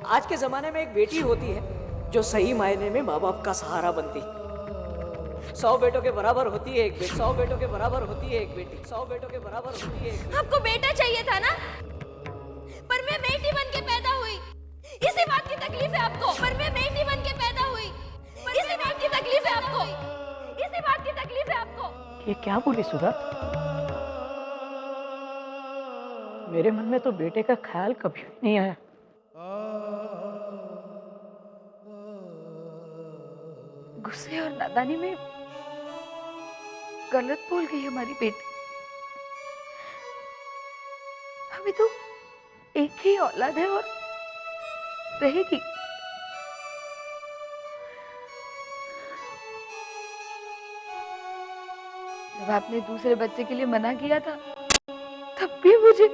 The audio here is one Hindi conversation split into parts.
आज के जमाने में एक बेटी होती है जो सही मायने में माँ बाप का सहारा बनती। 100 बेटों के बराबर होती है एक बेटी, 100 बेटों के बराबर होती है एक बेटी, 100 बेटों के बराबर होती है एक बेटी। आपको बेटा चाहिए था ना, पर मैं बेटी बन के पैदा हुई। इसी बात की तकलीफ है आपको, पर मैं बेटी बन के पैदा हुई। इसी बात की तकलीफ है आपको, इसी बात की तकलीफ है आपको। ये क्या बोली सुधा? मेरे मन में तो बेटे का ख्याल कभी भी नहीं आया। गुस्से और नादानी में गलत बोल गई हमारी बेटी। हमें तो एक ही औलाद है और रहेगी। जब आपने दूसरे बच्चे के लिए मना किया था, तब भी मुझे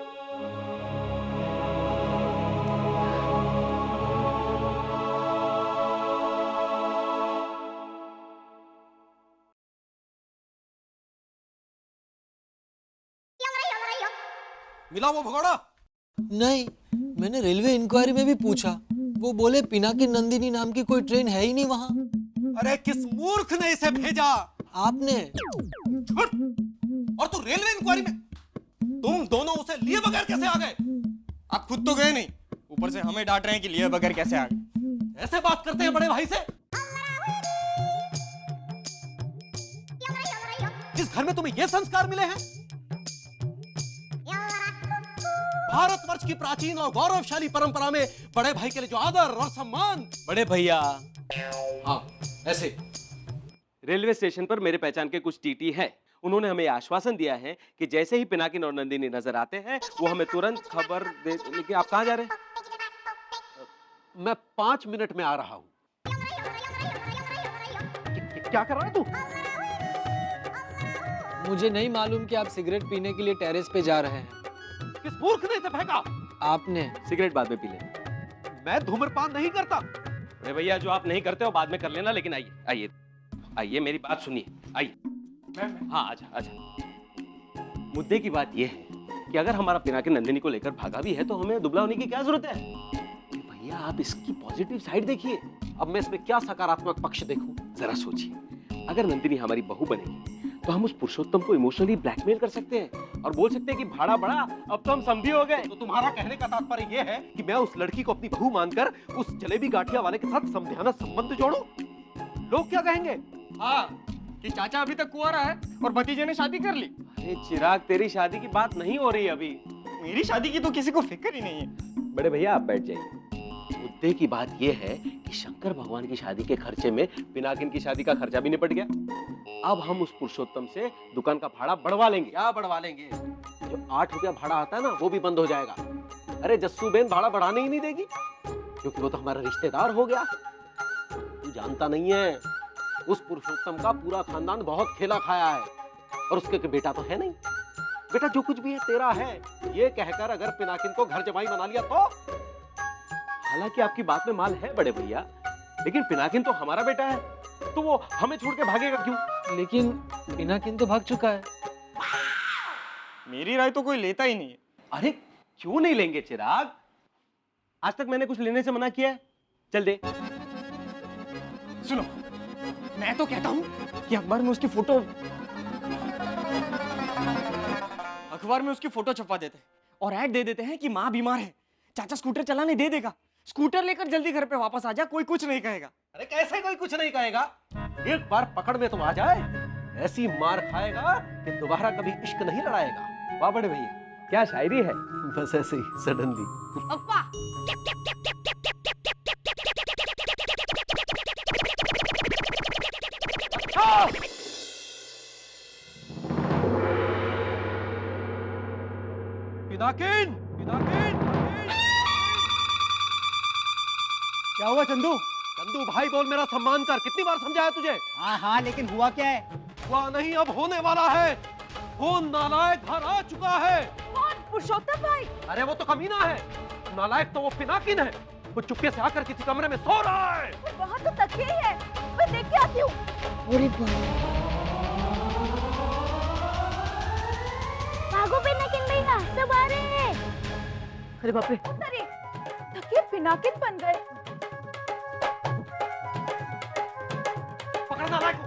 मिला वो भगोड़ा? नहीं, मैंने रेलवे इंक्वायरी में भी पूछा। वो बोले पिनाकिनी नंदिनी नाम की कोई ट्रेन है ही नहीं वहाँ। अरे किस मूर्ख ने इसे भेजा? आपने। और तू रेलवे इंक्वायरी में? तुम दोनों उसे लिए बगैर कैसे आ गए? आप खुद तो गए नहीं, ऊपर से हमें डांट रहे हैं कि लिए बगैर कैसे आ गए। ऐसे बात करते हैं बड़े भाई से? इस घर में तुम्हें ये संस्कार मिले हैं? भारतवर्ष की प्राचीन और गौरवशाली परंपरा में बड़े भाई के लिए जो आदर और सम्मान। बड़े भैया, हाँ ऐसे। रेलवे स्टेशन पर मेरे पहचान के कुछ टीटी हैं। उन्होंने हमें आश्वासन दिया है कि जैसे ही पिनाकिनी और नंदिनी नजर आते हैं वो हमें तुरंत खबर दे। लेकिन आप कहाँ जा रहे हैं? मैं 5 मिनट में आ रहा हूँ। क्या कर रहा है तू? मुझे नहीं मालूम कि आप सिगरेट पीने के लिए टेरेस पे जा रहे हैं। किस मूर्ख ने इसे फेंका? आपने। सिगरेट बाद में पी लें। मैं धूम्रपान नहीं करता। अरे भैया, जो आप नहीं करते हो बाद में कर लेना, लेकिन आइए आइए आइए, मेरी बात सुनिए, आइए। हाँ आजा आजा। मुद्दे की बात यह है कि अगर हमारा पिनाकिनी नंदिनी को लेकर भागा भी है तो हमें दुबला होने की क्या जरूरत है? भैया आप इसकी पॉजिटिव साइड देखिए। अब मैं इसमें क्या सकारात्मक पक्ष देखूं? जरा सोचिए, अगर नंदिनी हमारी बहू बनेगी तो हम उस पुरुषोत्तम को इमोशनली ब्लैकमेल कर सकते हैं और बोल सकते हैं कि भाड़ा बढ़ा, अब तो हम समझी हो गए। तो तुम्हारा कहने का तात्पर्य यह है कि मैं उस लड़की को अपनी बहू मानकर उस जलेबी गाठिया वाले के साथ समझाना संबंध जोड़ूं? लोग क्या कहेंगे? हाँ, कि चाचा अभी तक कुंवारा है और भतीजे ने शादी कर ली। अरे चिराग, तेरी शादी की बात नहीं हो रही अभी। मेरी शादी की तो किसी को फिक्र ही नहीं है। बड़े भैया आप बैठ जाइए। मुद्दे की बात यह है कि शंकर भगवान की शादी के खर्चे में पिनाकिनी की शादी का खर्चा भी निपट गया। अब हम उस पुरुषोत्तम से दुकान का भाड़ा बढ़वा लेंगे। क्या बढ़वा लेंगे? जो 8 रुपया भाड़ा आता है ना, वो भी बंद हो जाएगा। अरे जस्सू बेन भाड़ा बढ़ाने ही नहीं देगी, क्योंकि वो तो हमारा रिश्तेदार हो गया। तू जानता नहीं है, उस पुरुषोत्तम का पूरा खानदान बहुत खेला खाया है और उसके बेटा तो है नहीं। बेटा जो कुछ भी है तेरा है, ये कहकर अगर पिनाकिनी को घर जमाई बना लिया तो। हालांकि आपकी बात में माल है बड़े भैया, लेकिन पिनाकिनी तो हमारा बेटा है, तो वो हमें छोड़ के भागेगा क्यों? लेकिन पिनाकिनी तो भाग चुका है। मेरी राय तो कोई लेता ही नहीं है। अरे क्यों नहीं लेंगे चिराग? आज तक मैंने कुछ लेने से मना किया है? चल दे। सुनो, मैं तो कहता हूँ कि अखबार में उसकी फोटो छपवा देते हैं और ऐड दे देते हैं कि माँ बीमार है, चाचा स्कूटर चलाने दे देगा, स्कूटर लेकर जल्दी घर पे वापस आ जा, कोई कुछ नहीं कहेगा। अरे कैसे कोई कुछ नहीं कहेगा? एक बार पकड़ में तो आ जाए, ऐसी मार खाएगा कि दोबारा कभी इश्क नहीं लड़ाएगा। वाह बड़े भैया, क्या शायरी है। बस ऐसे ही सडनली। अप्पा पिनाकिनी, पिनाकिनी। क्या हुआ चंदू? चंदू भाई बोल, मेरा सम्मान कर। कितनी बार समझाया तुझे? हाँ हाँ, लेकिन हुआ क्या है? हुआ नहीं, अब होने वाला है। वो नालायक घर आ चुका है। कौन? पुरुषोत्तम भाई? अरे वो तो कमीना है, नालायक तो वो पिनाकिनी है। वो चुपके से आकर किसी कमरे में सो रहा है। वहाँ तो तकिए ही है, मैं देख के आती हूँ। अरे भागो पिनाकिनी भैया, सब आ रहे हैं। अरे बाप रे, तकिए पिनाकिन बन गए। पकड़ना लायक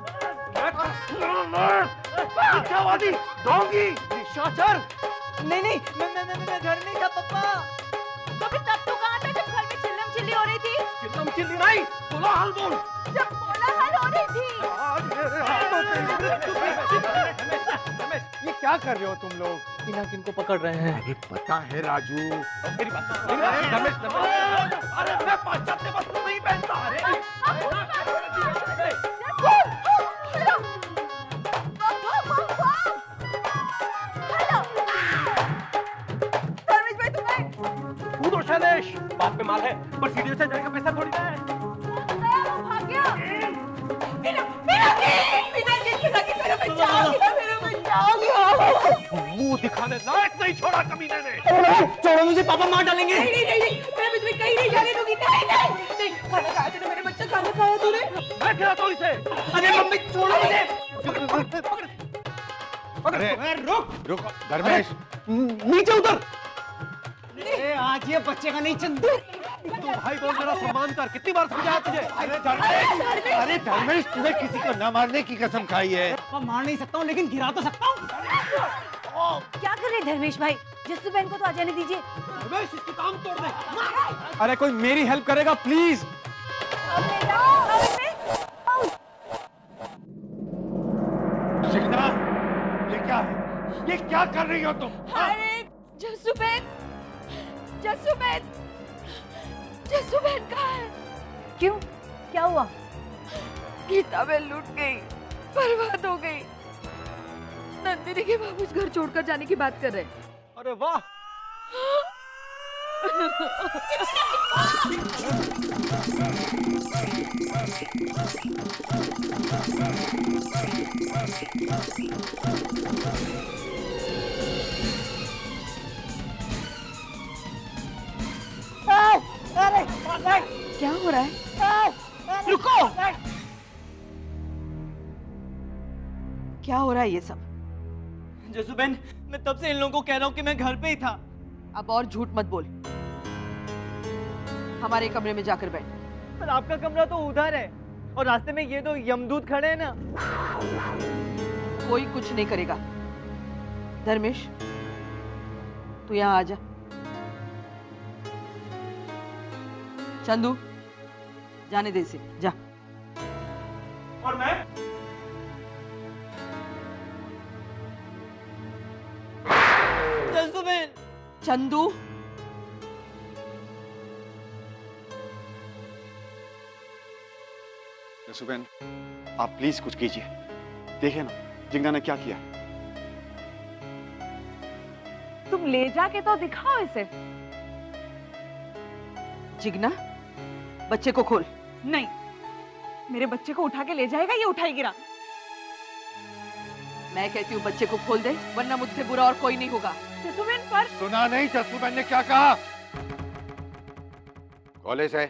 मिथ्यावादी, ढोंगी, निशाचर। नहीं नहीं मैं घर नहीं था पापा। तो फिर तब तू कहाँ था जब घर में चिल्लम चिल्ली हो रही थी? चिल्लम चिल्ली नहीं, कोलाहल बोल। जब कोलाहल हो रही थी। ये क्या कर रहे हो तुम लोग? पिनाकिन को पकड़ रहे हैं। अरे पता है राजू, मेरी बात सुन। रमेश, अरे मैं पाश्चात्य वस्त्र नहीं पहनता। धर्मेश भाई तुम्हें कूदो शैलेश, बात में माल है पर सीढ़ियों से जाने का पैसा थोड़ी ना है। वो भाग गया। मुंह दिखाने लायक नहीं छोड़ा कमीने ने। छोड़ो मुझे, पापा मार डालेंगे। नहीं मैं तुम्हें कहीं नहीं जाने दूंगी। नहीं खाना खाया तूने मेरे बच्चे, खाना खाया तूने। मैं खिलाता हूँ इसे। अरे मम्मी छोड़ो मुझे। अरे रुक धर्मेश, नीचे उतर। अरे आज ये बच्चे का नहीं चंदू। तू भाई बोल, मेरा सम्मान कर। कितनी बार समझाया तुझे? अरे धर्मेश, तुम्हें किसी को न मारने की कसम खाई है। पापा मार नहीं सकता हूँ लेकिन गिरा तो सकता हूँ। क्या कर रहे धर्मेश भाई? जस्सू बहन को तो आ जाने दीजिए। रमेश, इसकी टांग तोड़ दे। अरे कोई मेरी हेल्प करेगा प्लीज? शिखना, ये क्या है? ये क्या कर रही हो तुम? अरे जस्सू बहन कहाँ है? क्यों? क्या हुआ? गीता बहन लूट गई, बर्बाद हो गई। नंदिनी के बाबूजी घर छोड़कर जाने की बात कर रहे हैं। अरे वाह, क्या हो रहा है? रुको। क्या हो रहा है ये सब? जस्सू बहन, मैं तब से इन लोगों को कह रहा हूँ कि मैं घर पे ही था। अब और झूठ मत बोल। हमारे कमरे में जाकर बैठ। पर आपका कमरा तो उधर है और रास्ते में ये दो यमदूत खड़े हैं ना। कोई कुछ नहीं करेगा। धर्मेश, तू यहाँ आ जा। चंदू, जाने दे इसे, जा। और मैं? जस्सू बहन। चंदू, सुबेन, आप प्लीज कुछ कीजिए। देखिए ना जिंगा ने क्या किया। तुम ले जाके तो दिखाओ इसे। जिगना, बच्चे को खोल। नहीं, मेरे बच्चे को उठा के ले जाएगा, ये उठाएगी। मैं कहती हूँ बच्चे को खोल दे, वरना मुझसे बुरा और कोई नहीं होगा। जस्सू बहन पर सुना नहीं जस्सूबेन ने क्या कहा? कॉलेज है।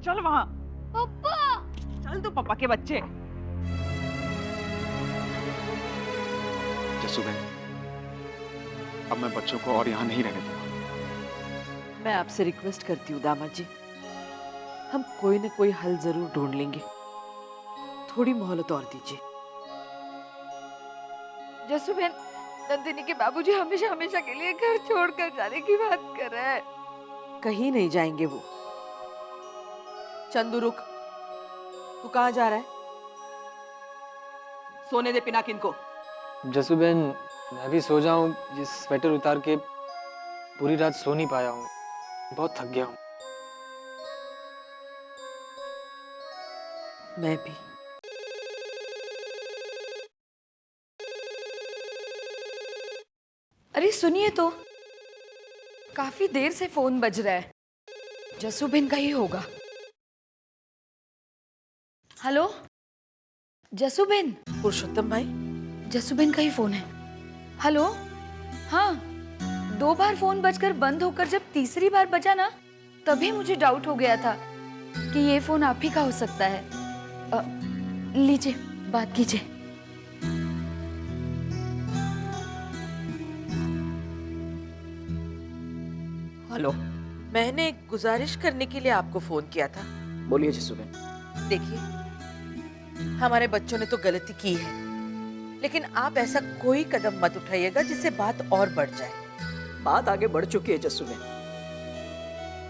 चल वहां। पापा, चल तू पापा के बच्चे। जस्सूबेन, अब मैं बच्चों को और यहाँ नहीं रहने दूंगा। मैं आपसे रिक्वेस्ट करती हूँ दामाद जी, हम कोई न कोई हल जरूर ढूंढ लेंगे। थोड़ी मोहलत और दीजिए। जस्सू बहन, नंदिनी के बाबूजी हमेशा हमेशा के लिए घर छोड़कर जाने की बात कर रहे हैं। कहीं नहीं जाएंगे वो। चंदू रुक, तू कहाँ जा रहा है? सोने दे पिनाकिन को। जस्सू बहन, मैं भी सो जाऊं, ये स्वेटर उतार के पूरी रात सो नहीं पाया हूँ, बहुत थक गया हूँ। मैं भी। अरे सुनिए तो, काफी देर से फोन बज रहा है। जस्सू बहन का ही होगा। हेलो जस्सू बहन। पुरुषोत्तम भाई, जस्सू बहन का ही फोन है। हेलो, हाँ, 2 बार फोन बजकर बंद होकर जब तीसरी बार बजा ना, तभी मुझे डाउट हो गया था कि ये फोन आप ही का हो सकता है। लीजिए, बात कीजिए। हेलो। मैंने एक गुजारिश करने के लिए आपको फोन किया था। बोलिए जस्सू-बेन। देखिए, हमारे बच्चों ने तो गलती की है, लेकिन आप ऐसा कोई कदम मत उठाइएगा जिससे बात और बढ़ जाए। बात आगे बढ़ चुकी है जस्सू-बेन।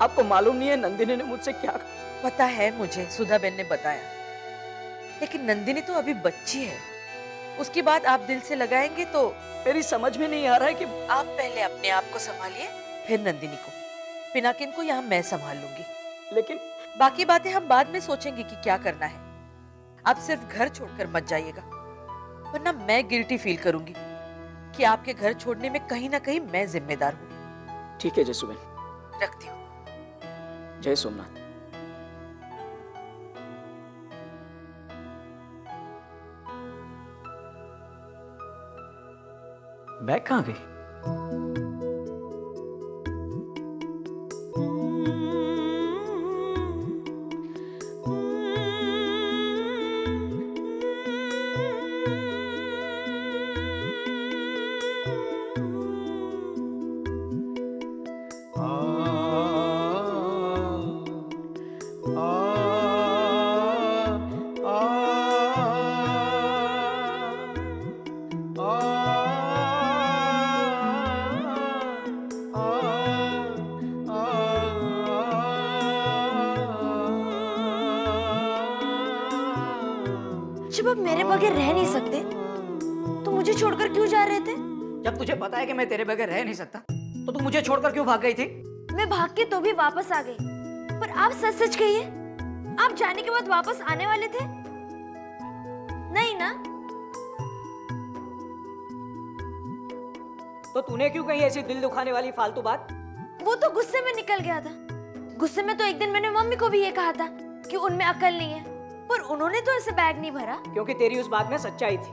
आपको मालूम नहीं है नंदिनी ने मुझसे क्या कहा? पता है मुझे, सुधा बेन ने बताया, लेकिन नंदिनी तो अभी बच्ची है, उसकी बात आप दिल से लगाएंगे तो। मेरी समझ में नहीं आ रहा है कि आप पहले अपने आप को संभालिए, फिर नंदिनी को। पिनाकिन को यहाँ मैं संभाल लूंगी, लेकिन बाकी बातें हम बाद में सोचेंगे कि क्या करना है। आप सिर्फ घर छोड़कर मत जाइएगा, वरना मैं गिल्टी फील करूंगी कि आपके घर छोड़ने में कहीं ना कहीं मैं जिम्मेदार हूँ। ठीक है जस्सू-बेन, रखती हूँ। जय सोमनाथ। बैग कहाँ गई? जब आप मेरे बगैर रह नहीं सकते तो मुझे छोड़कर क्यों जा रहे थे? जब तुझे पता है कि मैं तेरे बगैर रह नहीं सकता, तो तू मुझे छोड़कर क्यों भाग गई थी? मैं भाग के तो भी वापस आ गई, पर आप सच सच कहिए, आप जाने के बाद वापस आने वाले थे? नहीं ना? तो तूने क्यों कही ऐसी दिल दुखाने वाली फालतू बात? वो तो गुस्से में निकल गया था। गुस्से में तो एक दिन मैंने मम्मी को भी ये कहा था कि उनमें अकल नहीं है, पर उन्होंने तो ऐसे बैग नहीं भरा। क्योंकि तेरी उस बात में सच्चाई थी।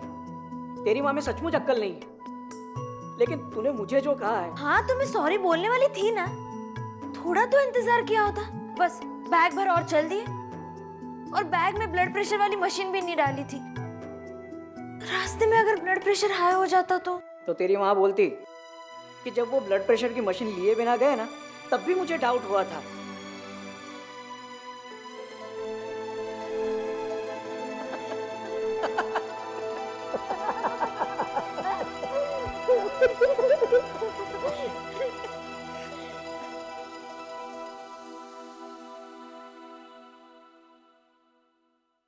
तेरी माँ में सचमुच अक्ल नहीं है, लेकिन तूने मुझे जो कहा है। हाँ, तो मैं सॉरी बोलने वाली थी ना, थोड़ा तो इंतजार किया होता। बस बैग भर और चल दिए, और बैग में ब्लड प्रेशर वाली मशीन भी नहीं डाली थी। रास्ते में अगर ब्लड प्रेशर हाई हो जाता तो तेरी माँ बोलती कि जब वो ब्लड प्रेशर की मशीन लिए बिना गए ना, तब भी मुझे डाउट हुआ था।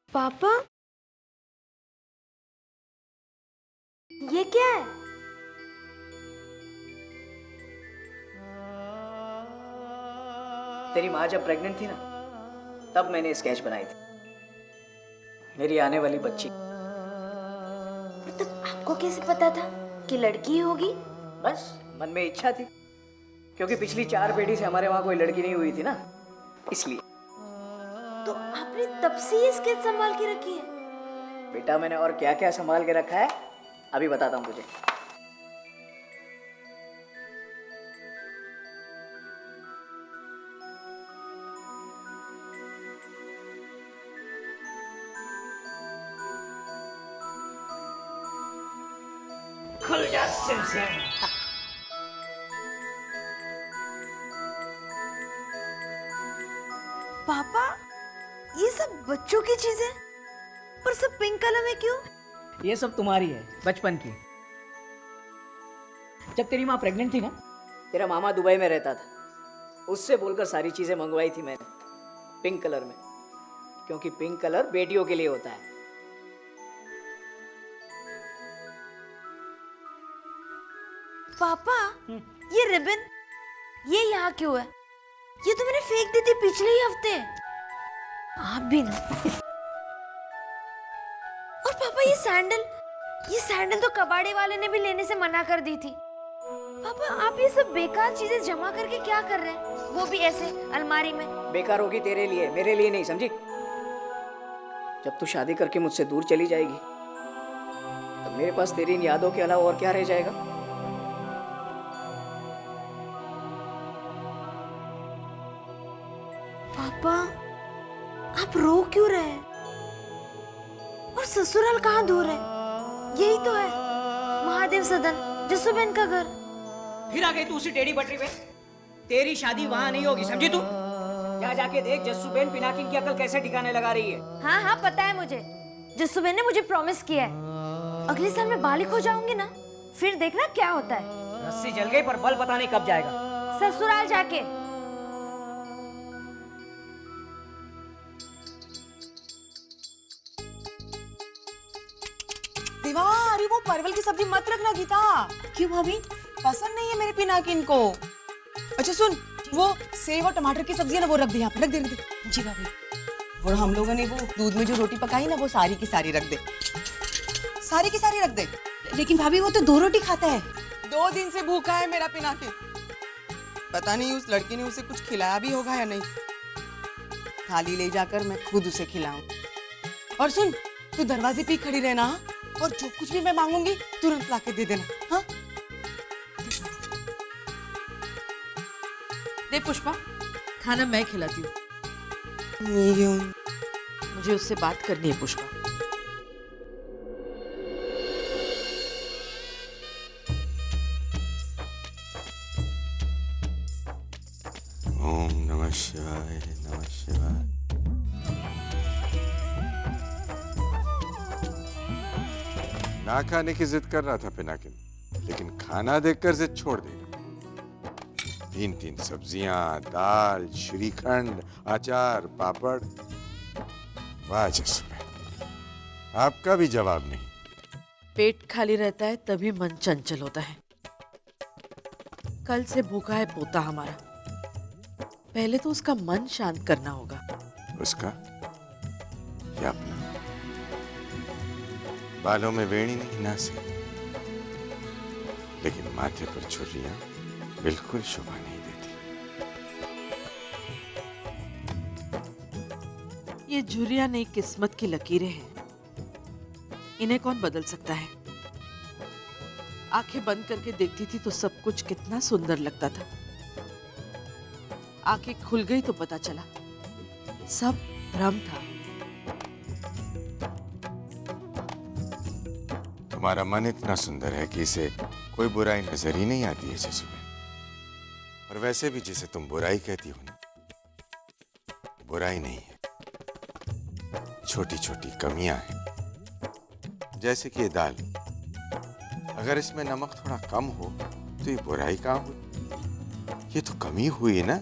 पापा, ये क्या है? तेरी माँ जब प्रेग्नेंट थी ना, तब मैंने स्केच बनाई थी, मेरी आने वाली बच्ची। तो आपको कैसे पता था कि लड़की ही होगी? बस मन में इच्छा थी, क्योंकि पिछली 4 पीढ़ी से हमारे वहां कोई लड़की नहीं हुई थी ना, इसलिए। तो आपने तब से ये स्केच संभाल के रखी है? बेटा, मैंने और क्या क्या संभाल के रखा है अभी बताता हूँ तुझे। खुल जा सिमसिम। पापा, ये सब बच्चों की चीजें, पर सब पिंक कलर में क्यों? ये सब तुम्हारी है, बचपन की। जब तेरी माँ प्रेग्नेंट थी ना, तेरा मामा दुबई में रहता था, उससे बोलकर सारी चीजें मंगवाई थी मैंने, पिंक कलर में, क्योंकि पिंक कलर बेटियों के लिए होता है। पापा, ये रिबन ये यहाँ क्यों है? ये तो मैंने फेंक दी थी पिछले ही हफ्ते। आप भी ना। और पापा, ये सैंडल तो कबाड़े वाले ने भी लेने से मना कर दी थी। पापा, आप ये सब बेकार चीजें जमा करके क्या कर रहे हैं? वो भी ऐसे अलमारी में। बेकार होगी तेरे लिए, मेरे लिए नहीं, समझी? जब तू शादी करके मुझसे दूर चली जाएगी, तब मेरे पास तेरी इन यादों के अलावा और क्या रह जाएगा? पापा, आप रो क्यों रहे हैं? और ससुराल कहाँ दूर है? यही तो है, महादेव सदन, जस्सू-बेन का घर। फिर आ गई तू उसी टेढ़ी पटरी पे। तेरी शादी वहां नहीं होगी, समझी तू? जा जाके देख जस्सू बहन पिनाकिन की अकल कैसे ठिकाने लगा रही है। हाँ हाँ पता है मुझे। जस्सू बहन ने मुझे प्रॉमिस किया है, अगले साल मैं बालिग हो जाऊंगी ना, फिर देखना क्या होता है। रस्सी जल गई पर बल पता नहीं कब जाएगा। ससुराल जाके। देवा, अरे वो परवल की सब्जी मत रखना गीता। क्यों भाभी? पसंद नहीं है मेरे पिनाकिन को। अच्छा सुन, वो सेव और टमाटर की सब्जी है ना, वो रख दे यहाँ पे, रख दे। जी भाभी। और हम लोगों ने वो दूध में जो रोटी पकाई ना, वो सारी की सारी रख दे, सारी की सारी रख दे। लेकिन भाभी वो तो 2 रोटी खाता है। 2 दिन से भूखा है मेरा पिनाकिन। पता नहीं उस लड़की ने उसे कुछ खिलाया भी होगा या नहीं। थाली ले जाकर मैं खुद उसे खिलाऊं। और सुन, तू दरवाजे पे खड़ी रहना, और जो कुछ भी मैं मांगूंगी तुरंत लाके दे देना। हाँ? दे पुष्पा, खाना मैं खिलाती हूँ। मुझे उससे बात करनी है पुष्पा। ओम नमः शिवाय, नमः शिवाय। ना खाने की जिद कर रहा था पिनाकिन, लेकिन खाना देखकर जिद छोड़ देगा। 3-3 सब्जियां, दाल, श्रीखंड, अचार, पापड़। वाह जस्सू बहन, आपका भी जवाब नहीं। पेट खाली रहता है तभी मन चंचल होता है। कल से भूखा है पोता हमारा, पहले तो उसका मन शांत करना होगा। उसका या अपना? बालों में वेणी नहीं नासे, लेकिन माथे पर छुरियां बिल्कुल शोभा नहीं देती। ये झुर्रियां नई किस्मत की लकीरें हैं, इन्हें कौन बदल सकता है। आंखें बंद करके देखती थी तो सब कुछ कितना सुंदर लगता था। आंखें खुल गई तो पता चला सब भ्रम था। तुम्हारा मन इतना सुंदर है कि इसे कोई बुराई नजर ही नहीं आती है जस्सू बहन। और वैसे भी जिसे तुम बुराई कहती हो ना, बुराई नहीं है, छोटी छोटी कमियां हैं। जैसे कि ये दाल, अगर इसमें नमक थोड़ा कम हो तो ये बुराई कहाँ हुई? ये तो कमी हुई ना,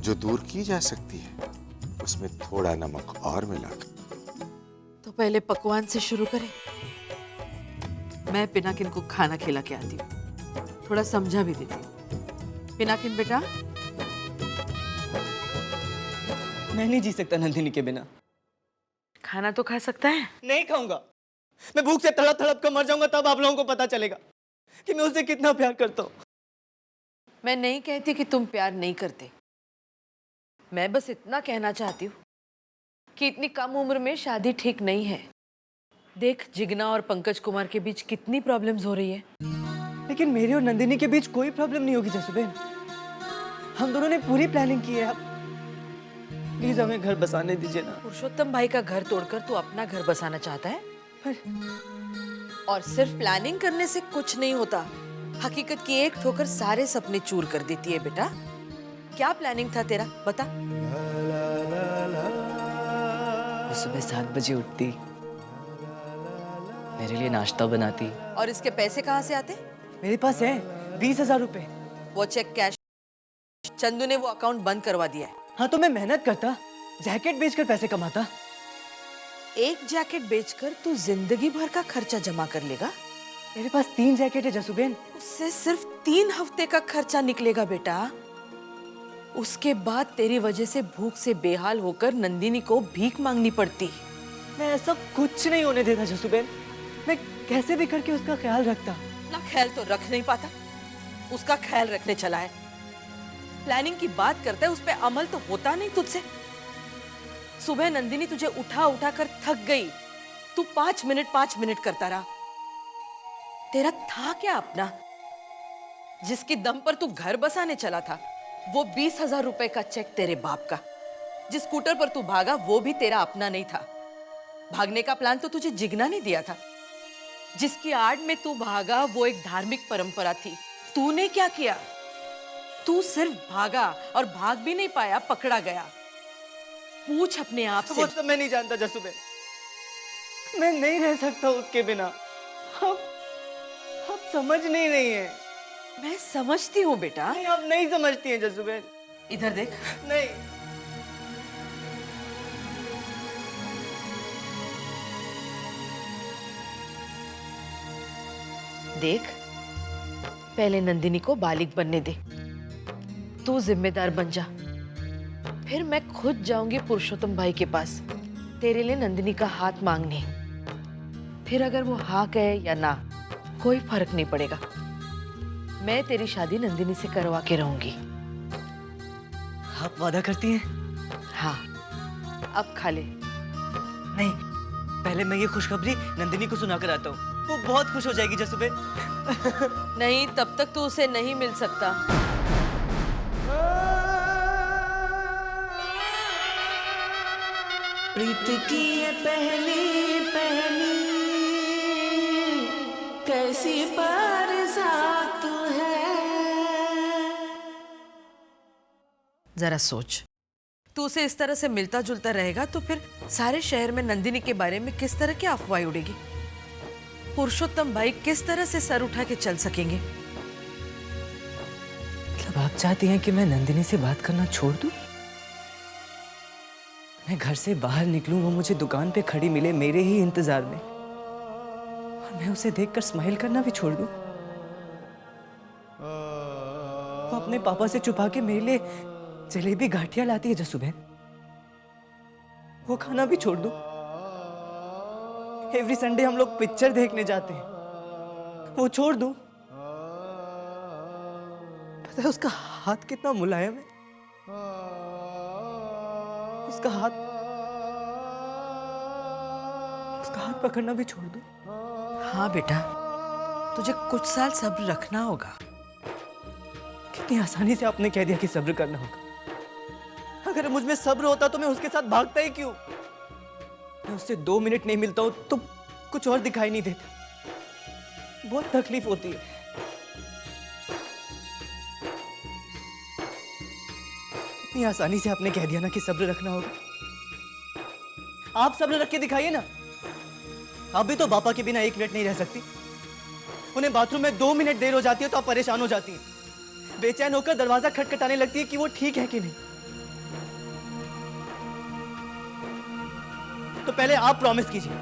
जो दूर की जा सकती है, उसमें थोड़ा नमक और मिलाकर। तो पहले पकवान से शुरू करें। मैं पिनाकिन को खाना खिला के आती हूँ, थोड़ा समझा भी देती हूँ। पिनाकिन बेटा। मैं नहीं जी सकता नंदिनी के बिना। खाना तो खा सकता है। नहीं खाऊंगा। मैं भूख से तड़प तड़प कर मर जाऊंगा, तब आप लोगों को पता चलेगा कि मैं उससे कितना प्यार करता हूँ। मैं नहीं कहती कि तुम प्यार नहीं करते, मैं बस इतना कहना चाहती हूँ कि इतनी कम उम्र में शादी ठीक नहीं है। देख, जिगना और पंकज कुमार के बीच कितनी प्रॉब्लम्स हो रही है। लेकिन मेरे और नंदिनी के बीच कोई प्रॉब्लम नहीं होगी जस्सू बहन। हम दोनों ने पूरी प्लानिंग की है। अब प्लीज हमें घर बसाने दीजिए ना। पुरुषोत्तम भाई का घर तोड़कर तू अपना घर बसाना चाहता है? और सिर्फ प्लानिंग करने से कुछ नहीं होता। हकीकत की एक ठोकर सारे सपने चूर कर देती है बेटा। क्या प्लानिंग था तेरा, बता। वो सुबह 7 बजे उठती, मेरे लिए नाश्ता बनाती। और इसके पैसे कहाँ से आते? मेरे पास है 20,000 रुपए। वो चेक कैश चंदू ने वो अकाउंट बंद करवा दिया है। हाँ तो मैं मेहनत करता, जैकेट बेचकर पैसे कमाता। एक जैकेट बेचकर तू जिंदगी भर का खर्चा जमा कर लेगा? मेरे पास 3 जैकेट है जस्सू बहन। उससे सिर्फ 3 हफ्ते का खर्चा निकलेगा बेटा। उसके बाद तेरी वजह से भूख से बेहाल होकर नंदिनी को भीख मांगनी पड़ती। मैं ऐसा कुछ नहीं होने देता जस्सू बहन। मैं कैसे भी करके उसका ख्याल रखता। ना ख्याल तो रख नहीं पाता, उसका ख्याल रखने चला है। प्लानिंग की बात करता है, उस पर अमल तो होता नहीं तुझसे। सुबह नंदिनी तुझे उठा उठा कर थक गई, तू 5 मिनट करता रहा। तेरा था क्या अपना? जिसकी दम पर तू घर बसाने चला था, वो 20,000 रुपए का चेक तेरे बाप का। जिस स्कूटर पर तू भागा वो भी तेरा अपना नहीं था। भागने का प्लान तो तुझे जिगना ने दिया था। जिसकी आड़ में तू भागा वो एक धार्मिक परंपरा थी। तूने क्या किया? तू सिर्फ भागा और भाग भी नहीं पाया, पकड़ा गया। पूछ अपने आप से। वो सब मैं नहीं जानता जसूबेन, मैं नहीं रह सकता उसके बिना। आप समझ नहीं रही हैं। मैं समझती हूँ बेटा। नहीं, आप नहीं समझती हैं जसूबेन। इधर देख। नहीं, देख, पहले नंदिनी को बालिग बनने दे, तू जिम्मेदार बन जा। फिर मैं खुद जाऊंगी पुरुषोत्तम भाई के पास तेरे लिए नंदिनी का हाथ मांगने। फिर अगर वो हाँ कहे या ना, कोई फर्क नहीं पड़ेगा। मैं तेरी शादी नंदिनी से करवा के रहूंगी। आप वादा करती हैं? हाँ, अब खा ले। नहीं, पहले मैं ये खुशखबरी नंदिनी को सुना कर आता हूँ, वो बहुत खुश हो जाएगी जसूबेन। नहीं, तब तक तू उसे नहीं मिल सकता। प्रीत की ये पहली पहली कैसी बरसात है। जरा सोच, तू उसे इस तरह से मिलता जुलता रहेगा तो फिर सारे शहर में नंदिनी के बारे में किस तरह की अफवाह उड़ेगी? पुरुषोत्तम भाई किस तरह से सर उठा के चल सकेंगे? मतलब आप चाहती हैं कि मैं नंदिनी से बात करना छोड़ दूं? मैं घर से बाहर निकलूं, वो मुझे दुकान पे खड़ी मिले मेरे ही इंतजार में, और मैं उसे देखकर स्माइल करना भी छोड़ दूं? वो अपने पापा से छुपा के मेरे लिए जलेबी गाठिया लाती है जसूबेन, वो खाना भी छोड़ दूं? एवरी संडे हम लोग पिक्चर देखने जाते हैं, वो छोड़ दूं? पता है उसका हाथ कितना मुलायम है, उसका हाथ पकड़ना भी छोड़ दूं? हाँ बेटा, तुझे कुछ साल सब्र रखना होगा। कितनी आसानी से आपने कह दिया कि सब्र करना होगा। अगर मुझ में सब्र होता तो मैं उसके साथ भागता ही क्यों? मैं उससे 2 मिनट नहीं मिलता हूं तो कुछ और दिखाई नहीं देता, बहुत तकलीफ होती है। इतनी आसानी से आपने कह दिया ना कि सब्र रखना होगा। आप सब्र रख के दिखाइए ना। आप भी तो पापा के बिना 1 मिनट नहीं रह सकती। उन्हें बाथरूम में 2 मिनट देर हो जाती है तो आप परेशान हो जाती हैं, बेचैन होकर दरवाजा खटखटाने लगती है कि वो ठीक है कि नहीं। तो पहले आप प्रॉमिस कीजिए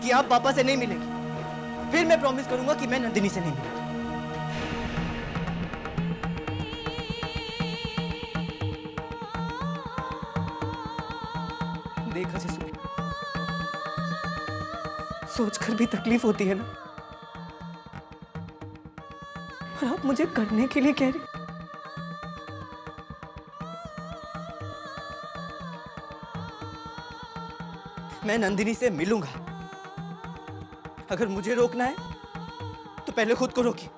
कि आप पापा से नहीं मिलेंगी, फिर मैं प्रॉमिस करूंगा कि मैं नंदिनी से नहीं मिलूंगा। देखा जसूबेन, सोचकर भी तकलीफ होती है ना, और आप मुझे करने के लिए कह रहे। मैं नंदिनी से मिलूंगा। अगर मुझे रोकना है तो पहले खुद को रोकिए।